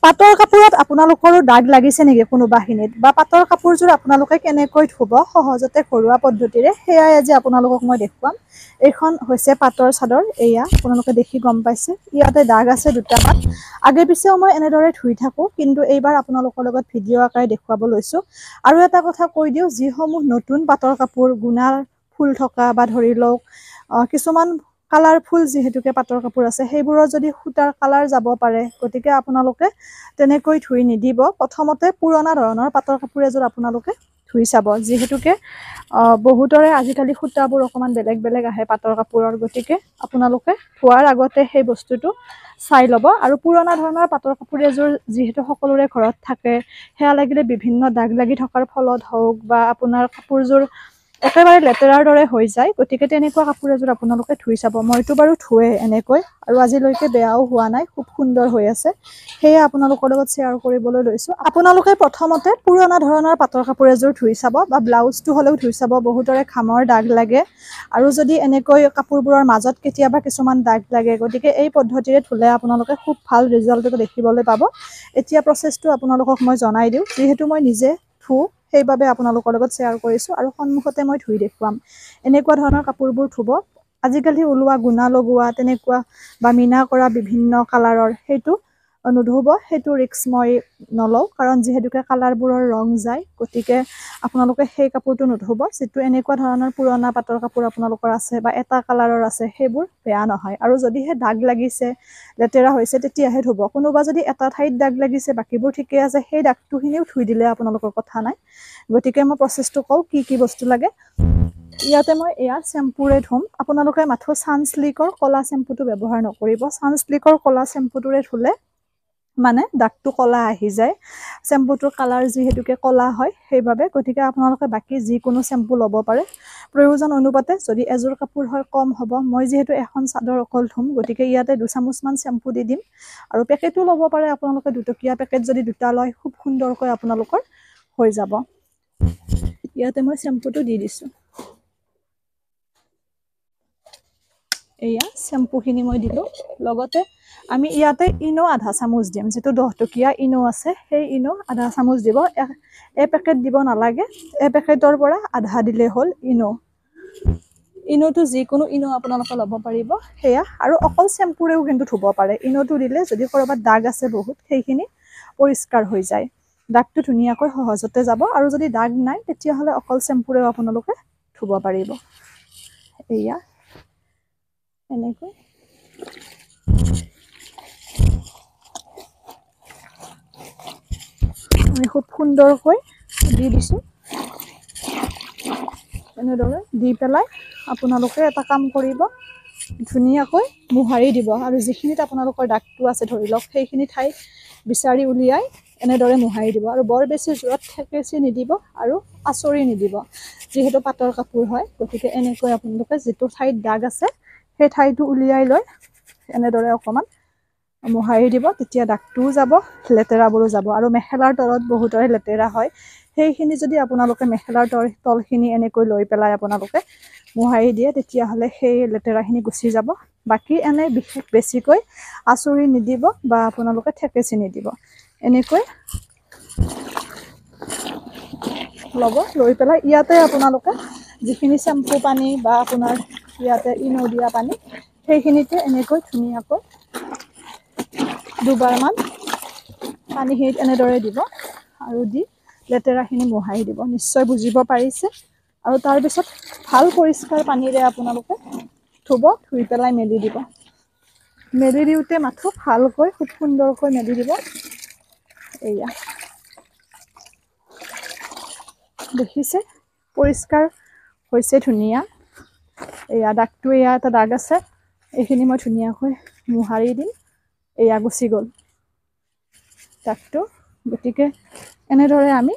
পাটৰ কাপোৰত আপোনালোকৰো দাগ লাগিছে নেকি কোনোবাখিনিত বা পাটৰ কাপোৰযোৰ আপোনালোকে কেনেকৈ ধুব সহজতে ঘৰুৱা পদ্ধতিৰে সেয়াই আজি আপোনালোকক মই দেখুৱাম। এইখন হৈছে পাটৰ চাদৰ। এয়া আপোনালোকে দেখি গম পাইছে ইয়াতে দাগ আছে দুটামান। আগে পিছেও মই এনেদৰে ধুই থাকো, কিন্তু এইবাৰ আপোনালোকৰ লগত ভিডিঅ' আকাৰে দেখুৱাব লৈছো। আৰু এটা কথা কৈ দিওঁ, যিসমূহ নতুন পাটৰ কাপোৰ গুণাৰ ফুল থকা বা ধৰি লওক কিছুমান কালাৰফুল যিহেতুকে পাটৰ কাপোৰ আছে, সেইবোৰৰ যদি সূতাৰ কালাৰ যাব পাৰে, গতিকে আপোনালোকে তেনেকৈ ধুই নিদিব। প্ৰথমতে পুৰণা ধৰণৰ পাটৰ কাপোৰ এযোৰ আপোনালোকে ধুই চাব, যিহেতুকে বহুতৰে আজিকালি সূতাবোৰ অকমান বেলেগ বেলেগ আহে পাটৰ কাপোৰৰ, গতিকে আপোনালোকে ধোৱাৰ আগতে সেই বস্তুটো চাই ল'ব। আৰু পুৰণা ধৰণৰ পাটৰ কাপোৰ এযোৰ যিহেতু সকলোৰে ঘৰত থাকে, সেয়া লাগিলে বিভিন্ন দাগ লাগি থকাৰ ফলত হওক বা আপোনাৰ কাপোৰযোৰ একেবাৰে লেতেৰাৰ দৰে হৈ যায়, গতিকে তেনেকুৱা কাপোৰ এযোৰ আপোনালোকে ধুই চাব। মইতো বাৰু ধুৱে এনেকৈ, আৰু আজিলৈকে বেয়াও হোৱা নাই, খুব সুন্দৰ হৈ আছে। সেয়ে আপোনালোকৰ লগত শ্বেয়াৰ কৰিবলৈ লৈছো। আপোনালোকে প্ৰথমতে পুৰণা ধৰণৰ পাটৰ কাপোৰ এযোৰ ধুই চাব বা ব্লাউজটো হ'লেও ধুই চাব। বহুতৰে খামৰ দাগ লাগে, আৰু যদি এনেকৈ কাপোৰবোৰৰ মাজত কেতিয়াবা কিছুমান দাগ লাগে, গতিকে এই পদ্ধতিৰে ধুলে আপোনালোকে খুব ভাল ৰিজাল্ট এটা দেখিবলৈ পাব। এতিয়া প্ৰচেছটো আপোনালোকক মই জনাই দিওঁ, যিহেতু মই নিজে ধুওঁ সেইবাবে আপোনালোকৰ লগত শ্বেয়াৰ কৰিছো, আৰু সন্মুখতে মই ধুই দেখুৱাম। এনেকুৱা ধৰণৰ কাপোৰবোৰ ধুব। আজিকালি ওলোৱা গুণা লগোৱা তেনেকুৱা বা মীনা কৰা বিভিন্ন কালাৰৰ সেইটো নুধুব, সেইটো ৰিস্ক মই নলওঁ, কাৰণ যিহেতুকে কালাৰবোৰৰ ৰং যায়, গতিকে আপোনালোকে সেই কাপোৰটো নুধুব। যিটো এনেকুৱা ধৰণৰ পুৰণা পাটৰ কাপোৰ আপোনালোকৰ আছে বা এটা কালাৰৰ আছে, সেইবোৰ বেয়া নহয়। আৰু যদিহে দাগ লাগিছে, লেতেৰা হৈছে, তেতিয়াহে ধুব। কোনোবা যদি এটা ঠাইত দাগ লাগিছে বাকীবোৰ ঠিকে আছে, সেই দাগটোখিনিও ধুই দিলে আপোনালোকৰ কথা নাই। গতিকে মই প্ৰচেছটো কওঁ কি কি বস্তু লাগে। ইয়াতে মই এয়া চেম্পুৰে ধুম। আপোনালোকে মাথো ছানছিল্কৰ ক'লা চেম্পুটো ব্যৱহাৰ নকৰিব। ছানছিল্কৰ ক'লা চেম্পুটোৰে ধুলে মানে দাগটো ক'লা আহি যায়। চেম্পুটোৰ কালাৰ যিহেতুকে ক'লা হয় সেইবাবে, গতিকে আপোনালোকে বাকী যিকোনো চেম্পু ল'ব পাৰে প্ৰয়োজন অনুপাতে। যদি এযোৰ কাপোৰ হয় কম হ'ব, মই যিহেতু এখন চাদৰ অকল ধুম, গতিকে ইয়াতে 2 চামুচমান চেম্পু দি দিম। আৰু পেকেটো ল'ব পাৰে আপোনালোকে, 2 টকীয়া পেকেট যদি দুটা লয় খুব সুন্দৰকৈ আপোনালোকৰ হৈ যাব। ইয়াতে মই চেম্পুটো দি দিছো। এয়া চেম্পুখিনি মই দিলোঁ। লগতে আমি ইয়াতে ইনো আধা চামুচ দিম, যিটো 10 টকীয়া ইনো আছে সেই ইনো আধা চামুচ দিব। এপেকেট দিব নালাগে, এপেকেটৰ পৰা আধা দিলেই হ'ল ইনো। ইনোটো যিকোনো ইনো আপোনালোকে ল'ব পাৰিব সেয়া। আৰু অকল চেম্পুৰেও কিন্তু ধুব পাৰে। ইনোটো দিলে যদি ক'ৰবাত দাগ আছে বহুত, সেইখিনি পৰিষ্কাৰ হৈ যায়। দাগটো ধুনীয়াকৈ সহজতে যাব। আৰু যদি দাগ নাই, তেতিয়াহ'লে অকল চেম্পুৰেও আপোনালোকে ধুব পাৰিব। এয়া এনেকৈ আমি খুব সুন্দৰকৈ দি দিছোঁ। এনেদৰে দি পেলাই আপোনালোকে এটা কাম কৰিব, ধুনীয়াকৈ মোহাৰি দিব। আৰু যিখিনিত আপোনালোকৰ দাগটো আছে ধৰি লওক, সেইখিনি ঠাই বিচাৰি উলিয়াই এনেদৰে মোহাৰি দিব। আৰু বৰ বেছি জোৰত থেকেচি নিদিব আৰু আঁচুৰি নিদিব, যিহেতু পাটৰ কাপোৰ হয়। গতিকে এনেকৈ আপোনালোকে যিটো ঠাইত দাগ আছে সেই ঠাইটো উলিয়াই লৈ এনেদৰে অকণমান মোহাৰি দিব। তেতিয়া দাগটোও যাব, লেতেৰাবোৰো যাব। আৰু মেখেলাৰ তলত বহুতৰে লেতেৰা হয়, সেইখিনি যদি আপোনালোকে মেখেলাৰ তলখিনি এনেকৈ লৈ পেলাই আপোনালোকে মোহাৰি দিয়ে, তেতিয়াহ'লে সেই লেতেৰাখিনি গুচি যাব। বাকী এনে বিশেষ বেছিকৈ আঁচুৰি নিদিব বা আপোনালোকে থেকেচি নিদিব। এনেকৈ ল'ব। লৈ পেলাই ইয়াতে আপোনালোকে যিখিনি চেম্পু পানী বা আপোনাৰ ইয়াতে ইনো দিয়া পানী, সেইখিনিতে এনেকৈ ধুনীয়াকৈ 2বাৰমান পানীখিনিত এনেদৰে দিব। আৰু দি লেতেৰাখিনি মোহাৰি দিব। নিশ্চয় বুজিব পাৰিছে। আৰু তাৰপিছত ভাল পৰিষ্কাৰ পানীৰে আপোনালোকে ধুব। ধুই পেলাই মেলি দিব। মেলি দিওঁতে মাথো ভালকৈ খুব সুন্দৰকৈ মেলি দিব। এয়া দেখিছে পৰিষ্কাৰ হৈছে, ধুনীয়া। এয়া দাগটো, এয়া এটা দাগ আছে, এইখিনি মই ধুনীয়াকৈ মোহাৰি দিম। এয়া গুচি গ'ল দাগটো। গতিকে এনেদৰে আমি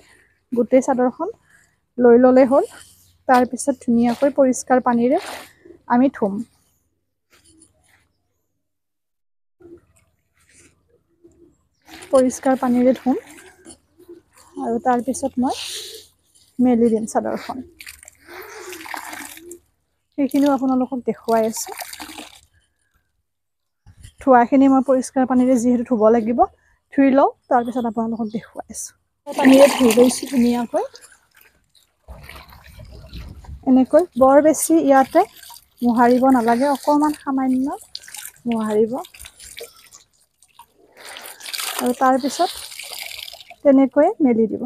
গোটেই চাদৰখন লৈ ল'লে হ'ল। তাৰপিছত ধুনীয়াকৈ পৰিষ্কাৰ পানীৰে আমি ধুম। পৰিষ্কাৰ পানীৰে ধুম আৰু তাৰপিছত মই মেলি দিম চাদৰখন। সেইখিনিও আপোনালোকক দেখুৱাই আছোঁ। ধোৱাখিনি মই পৰিষ্কাৰ পানীৰে যিহেতু ধুব লাগিব, ধুই লওঁ তাৰপিছত আপোনালোকক দেখুৱাই আছোঁ পানীৰে ধুই লৈছোঁ ধুনীয়াকৈ এনেকৈ বৰ বেছি ইয়াতে মোহাৰিব নালাগে অকণমান সামান্য মোহাৰিব আৰু তাৰপিছত তেনেকৈ মেলি দিব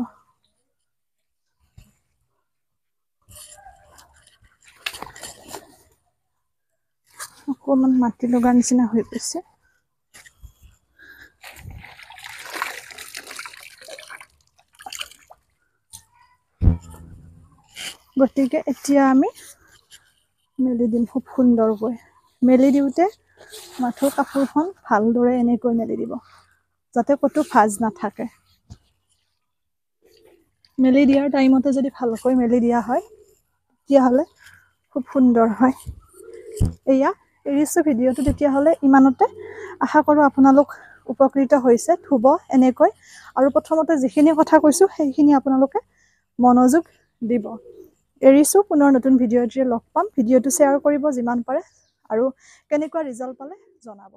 অকণমান মাটি লগা নিচিনা হৈ গৈছে গতিকে এতিয়া আমি মেলি দিম খুব সুন্দৰকৈ মেলি দিওঁতে মাথোঁ কাপোৰখন ভালদৰে এনেকৈ মেলি দিব যাতে ক'তো ভাঁজ নাথাকে মেলি দিয়াৰ টাইমতে যদি ভালকৈ মেলি দিয়া হয় তেতিয়াহ'লে খুব সুন্দৰ হয় এয়া এৰিছোঁ ভিডিঅ'টো তেতিয়াহ'লে ইমানতে আশা কৰোঁ আপোনালোক উপকৃত হৈছে ধুব এনেকৈ আৰু প্ৰথমতে যিখিনি কথা কৈছোঁ সেইখিনি আপোনালোকে মনোযোগ দিব এৰিছোঁ পুনৰ নতুন ভিডিঅ'টোৰে লগ পাম ভিডিঅ'টো শ্বেয়াৰ কৰিব যিমান পাৰে আৰু কেনেকুৱা ৰিজাল্ট পালে জনাব